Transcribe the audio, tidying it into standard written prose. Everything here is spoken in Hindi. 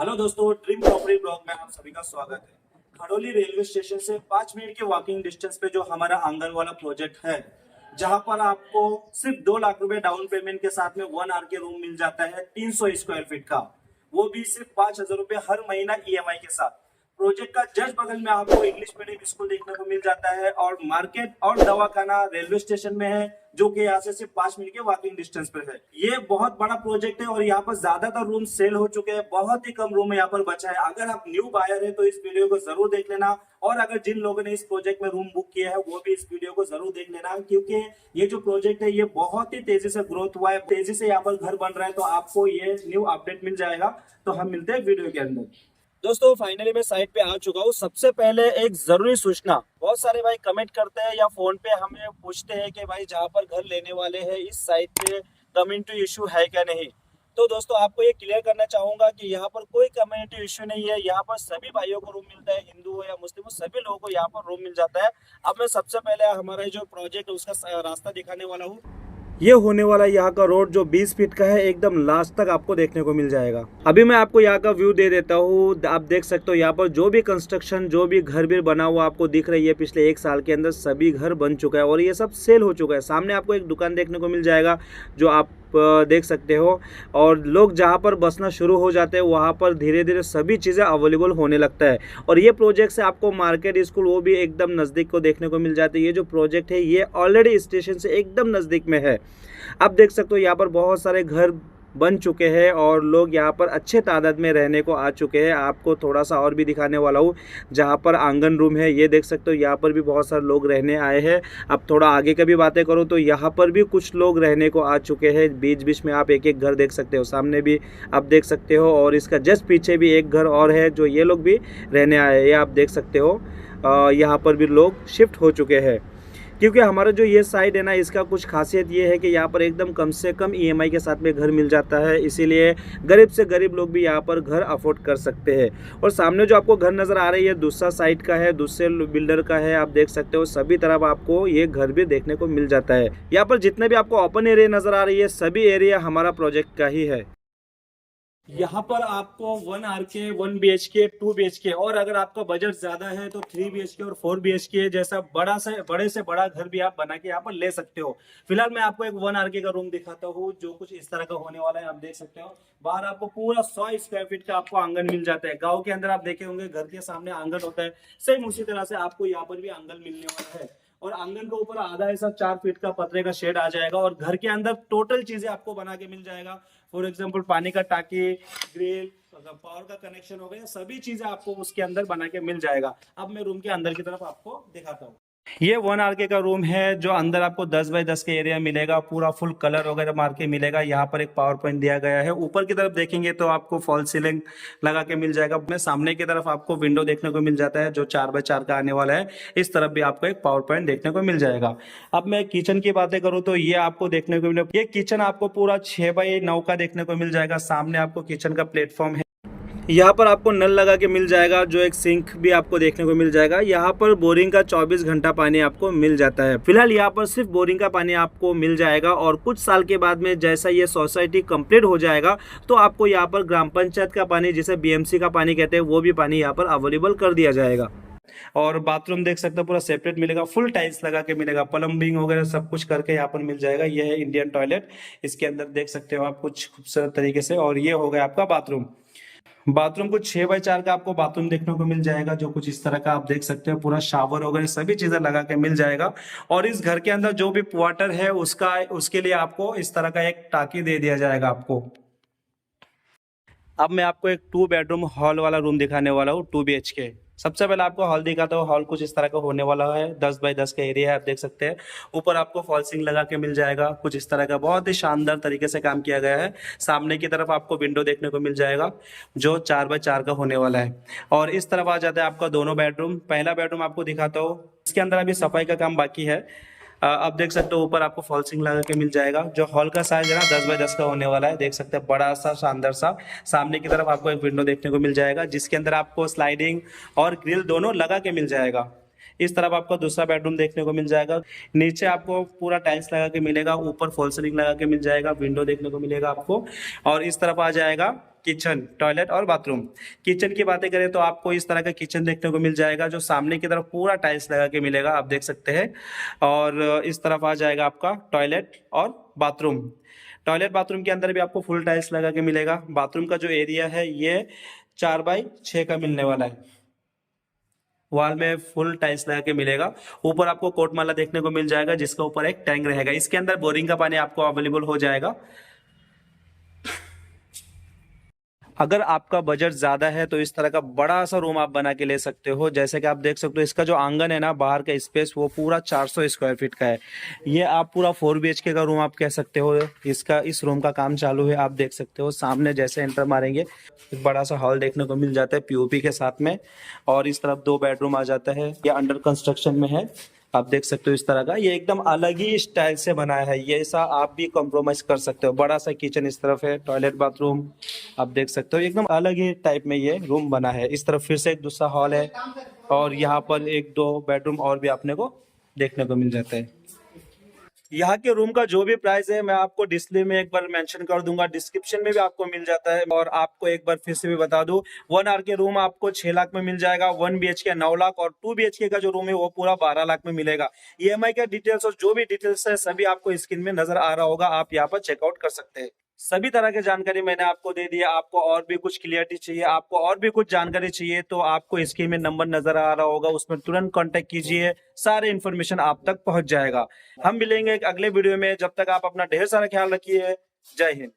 हेलो दोस्तों, ड्रीम प्रॉपर्टी ब्लॉग में आप सभी का स्वागत है। खड़ोली रेलवे स्टेशन से 5 मिनट के वॉकिंग डिस्टेंस पे जो हमारा आंगन वाला प्रोजेक्ट है, जहां पर आपको सिर्फ 2 लाख रुपए डाउन पेमेंट के साथ में 1 आर के रूम मिल जाता है 300 स्क्वायर फीट का, वो भी सिर्फ 5,000 रुपए हर महीना ईएमआई के साथ। प्रोजेक्ट का जस्ट बगल में आपको इंग्लिश मीडियम स्कूल देखने को मिल जाता है और मार्केट और दवाखाना रेलवे स्टेशन में है, जो कि यहाँ से सिर्फ 5 मिनट के वॉकिंग डिस्टेंस पर है। ये बहुत बड़ा प्रोजेक्ट है और यहाँ पर ज्यादातर रूम सेल हो चुके हैं, बहुत ही कम रूम यहाँ पर बचा है। अगर आप न्यू बायर है तो इस वीडियो को जरूर देख लेना, और अगर जिन लोगों ने इस प्रोजेक्ट में रूम बुक किया है वो भी इस वीडियो को जरूर देख लेना, क्योंकि ये जो प्रोजेक्ट है ये बहुत ही तेजी से ग्रोथ हुआ है, तेजी से यहाँ पर घर बन रहा है, तो आपको ये न्यू अपडेट मिल जाएगा। तो हम मिलते हैं वीडियो के अंदर। दोस्तों फाइनली मैं साइट पे आ चुका हूँ। सबसे पहले एक जरूरी सूचना, बहुत सारे भाई कमेंट करते हैं या फोन पे हमें पूछते हैं कि भाई जहाँ पर घर लेने वाले हैं इस साइट पे कम्युनिटी इशू है क्या नहीं। तो दोस्तों आपको ये क्लियर करना चाहूंगा कि यहाँ पर कोई कम्युनिटी इशू नहीं है। यहाँ पर सभी भाइयों को रूम मिलता है, हिंदू हो या मुस्लिम हो, सभी लोगों को यहाँ पर रूम मिल जाता है। अब मैं सबसे पहले हमारा जो प्रोजेक्ट है उसका रास्ता दिखाने वाला हूँ। ये होने वाला यहाँ का रोड जो 20 फीट का है, एकदम लास्ट तक आपको देखने को मिल जाएगा। अभी मैं आपको यहाँ का व्यू दे देता हूँ। आप देख सकते हो यहाँ पर जो भी कंस्ट्रक्शन, जो भी घर भी बना हुआ आपको दिख रही है, पिछले 1 साल के अंदर सभी घर बन चुका है और ये सब सेल हो चुका है। सामने आपको एक दुकान देखने को मिल जाएगा जो आप देख सकते हो, और लोग जहाँ पर बसना शुरू हो जाते हैं वहाँ पर धीरे धीरे सभी चीज़ें अवेलेबल होने लगता है। और ये प्रोजेक्ट से आपको मार्केट, स्कूल वो भी एकदम नज़दीक को देखने को मिल जाते हैं। ये जो प्रोजेक्ट है ये ऑलरेडी स्टेशन से एकदम नज़दीक में है। आप देख सकते हो यहाँ पर बहुत सारे घर बन चुके हैं और लोग यहाँ पर अच्छे तादाद में रहने को आ चुके हैं। आपको थोड़ा सा और भी दिखाने वाला हूँ, जहाँ पर आंगन रूम है ये देख सकते हो, यहाँ पर भी बहुत सारे लोग रहने आए हैं। अब थोड़ा आगे का भी बातें करूँ तो यहाँ पर भी कुछ लोग रहने को आ चुके हैं। बीच बीच में आप एक एक घर देख सकते हो, सामने भी आप देख सकते हो, और इसका जस्ट पीछे भी एक घर और है जो ये लोग भी रहने आए हैं। ये आप देख सकते हो, यहाँ पर भी लोग शिफ्ट हो चुके हैं। क्योंकि हमारा जो ये साइड है ना, इसका कुछ खासियत ये है कि यहाँ पर एकदम कम से कम ईएमआई के साथ में घर मिल जाता है, इसीलिए गरीब से गरीब लोग भी यहाँ पर घर अफोर्ड कर सकते हैं। और सामने जो आपको घर नज़र आ रही है दूसरा साइड का है, दूसरे बिल्डर का है। आप देख सकते हो सभी तरफ आपको ये घर भी देखने को मिल जाता है। यहाँ पर जितने भी आपको ओपन एरिया नज़र आ रही है सभी एरिया हमारा प्रोजेक्ट का ही है। यहाँ पर आपको 1 आरके, 1 बीएचके, 2 बीएचके, और अगर आपका बजट ज्यादा है तो 3 बीएचके और 4 बीएचके जैसा बड़े से बड़ा घर भी आप बना के यहाँ पर ले सकते हो। फिलहाल मैं आपको एक 1 आरके का रूम दिखाता हूँ जो कुछ इस तरह का होने वाला है। आप देख सकते हो बाहर आपको पूरा 100 स्क्वायर फीट का आपको आंगन मिल जाता है। गाँव के अंदर आप देखे होंगे घर के सामने आंगन होता है, सेम उसी तरह से आपको यहाँ पर भी आंगन मिलने वाला है। और आंगन के ऊपर आधा ऐसा 4 फीट का पतरे का शेड आ जाएगा और घर के अंदर टोटल चीजें आपको बना के मिल जाएगा। फॉर एग्जांपल पानी का टाकी, ग्रिल, पावर का कनेक्शन हो गया, सभी चीजें आपको उसके अंदर बना के मिल जाएगा। अब मैं रूम के अंदर की तरफ आपको दिखाता हूँ। ये 1 आरके का रूम है जो अंदर आपको 10 बाय 10 के एरिया मिलेगा, पूरा फुल कलर वगैरह मार के मिलेगा। यहाँ पर एक पावर पॉइंट दिया गया है। ऊपर की तरफ देखेंगे तो आपको फॉल सीलिंग लगा के मिल जाएगा। अपने सामने की तरफ आपको विंडो देखने को मिल जाता है जो 4 बाय 4 का आने वाला है। इस तरफ भी आपको एक पावर पॉइंट देखने को मिल जाएगा। अब मैं किचन की बातें करूँ तो ये आपको देखने को मिलेगा, ये किचन आपको पूरा 6 बाय 9 का देखने को मिल जाएगा। सामने आपको किचन का प्लेटफॉर्म है, यहाँ पर आपको नल लगा के मिल जाएगा, जो एक सिंक भी आपको देखने को मिल जाएगा। यहाँ पर बोरिंग का 24 घंटा पानी आपको मिल जाता है। फिलहाल यहाँ पर सिर्फ बोरिंग का पानी आपको मिल जाएगा, और कुछ साल के बाद में जैसा ये सोसाइटी कंप्लीट हो जाएगा तो आपको यहाँ पर ग्राम पंचायत का पानी, जिसे बीएमसी का पानी कहते हैं, वो भी पानी यहाँ पर अवेलेबल कर दिया जाएगा। और बाथरूम देख सकते हो पूरा सेपरेट मिलेगा, फुल टाइल्स लगा के मिलेगा, प्लम्बिंग वगैरह सब कुछ करके यहाँ पर मिल जाएगा। यह है इंडियन टॉयलेट, इसके अंदर देख सकते हो आप कुछ खूबसूरत तरीके से। और ये हो गया आपका बाथरूम को 6 बाय 4 का आपको बाथरूम देखने को मिल जाएगा, जो कुछ इस तरह का आप देख सकते हो। पूरा शावर वगैरह सभी चीजें लगा के मिल जाएगा। और इस घर के अंदर जो भी वाटर है उसके लिए आपको इस तरह का एक टाकी दे दिया जाएगा आपको। अब मैं आपको एक 2 बेडरूम हॉल वाला रूम दिखाने वाला हूँ, 2 BHK। सबसे पहले आपको हॉल दिखाता हूँ। हॉल कुछ इस तरह का होने वाला है, 10 बाय 10 का एरिया है, आप देख सकते हैं। ऊपर आपको फॉल सीलिंग लगा के मिल जाएगा, कुछ इस तरह का बहुत ही शानदार तरीके से काम किया गया है। सामने की तरफ आपको विंडो देखने को मिल जाएगा जो 4 बाय 4 का होने वाला है। और इस तरफ आ जाता है आपका दोनों बेडरूम। पहला बेडरूम आपको दिखाता हूँ, इसके अंदर अभी सफाई का काम बाकी है। आप देख सकते हो ऊपर आपको फॉल सीलिंग लगा के मिल जाएगा। जो हॉल का साइज है ना 10 बाय 10 का होने वाला है, देख सकते हैं, बड़ा सा शानदार सा। सामने की तरफ आपको एक विंडो देखने को मिल जाएगा जिसके अंदर आपको स्लाइडिंग और ग्रिल दोनों लगा के मिल जाएगा। इस तरफ आपको दूसरा बेडरूम देखने को मिल जाएगा। नीचे आपको पूरा टाइल्स लगा के मिलेगा, ऊपर फॉल सीलिंग लगा के मिल जाएगा, विंडो देखने को मिलेगा आपको। और इस तरफ आ जाएगा किचन, टॉयलेट और बाथरूम। किचन की बातें करें तो आपको इस तरह का किचन देखने को मिल जाएगा, जो सामने की तरफ पूरा टाइल्स लगा के मिलेगा, आप देख सकते हैं। और इस तरफ आ जाएगा आपका टॉयलेट और बाथरूम। टॉयलेट बाथरूम के अंदर भी आपको फुल टाइल्स लगा के मिलेगा। बाथरूम का जो एरिया है ये 4x6 का मिलने वाला है। वॉल में फुल टाइल्स लगा के मिलेगा। ऊपर आपको कोटमाला देखने को मिल जाएगा, जिसका ऊपर एक टैंक रहेगा। इसके अंदर बोरिंग का पानी आपको अवेलेबल हो जाएगा। अगर आपका बजट ज्यादा है तो इस तरह का बड़ा सा रूम आप बना के ले सकते हो। जैसे कि आप देख सकते हो, इसका जो आंगन है ना, बाहर का स्पेस, वो पूरा 400 स्क्वायर फीट का है। ये आप पूरा 4 BHK का रूम आप कह सकते हो। इस रूम का काम चालू है, आप देख सकते हो। सामने जैसे एंटर मारेंगे एक बड़ा सा हॉल देखने को मिल जाता है POP के साथ में। और इस तरफ 2 बेडरूम आ जाता है। ये अंडर कंस्ट्रक्शन में है, आप देख सकते हो। इस तरह का ये एकदम अलग ही स्टाइल से बनाया है, ये ऐसा आप भी कॉम्प्रोमाइज कर सकते हो। बड़ा सा किचन इस तरफ है, टॉयलेट बाथरूम आप देख सकते हो। एकदम अलग ही टाइप में ये रूम बना है। इस तरफ फिर से एक दूसरा हॉल है, और यहाँ पर 1-2 बेडरूम और भी आपने को देखने को मिल जाता है। यहाँ के रूम का जो भी प्राइस है मैं आपको डिस्प्ले में एक बार मेंशन कर दूंगा, डिस्क्रिप्शन में भी आपको मिल जाता है। और आपको एक बार फिर से भी बता दूं, 1 आर के रूम आपको 6 लाख में मिल जाएगा, 1 BHK 9 लाख, और 2 BHK का जो रूम है वो पूरा 12 लाख में मिलेगा। EMI का डिटेल्स और जो भी डिटेल्स है सभी आपको स्क्रीन में नजर आ रहा होगा, आप यहाँ पर चेकआउट कर सकते हैं। सभी तरह की जानकारी मैंने आपको दे दी है। आपको और भी कुछ क्लियरिटी चाहिए, आपको और भी कुछ जानकारी चाहिए, तो आपको स्क्रीन में नंबर नजर आ रहा होगा, उसमें तुरंत कांटेक्ट कीजिए, सारे इन्फॉर्मेशन आप तक पहुंच जाएगा। हम मिलेंगे एक अगले वीडियो में, जब तक आप अपना ढेर सारा ख्याल रखिए। जय हिंद।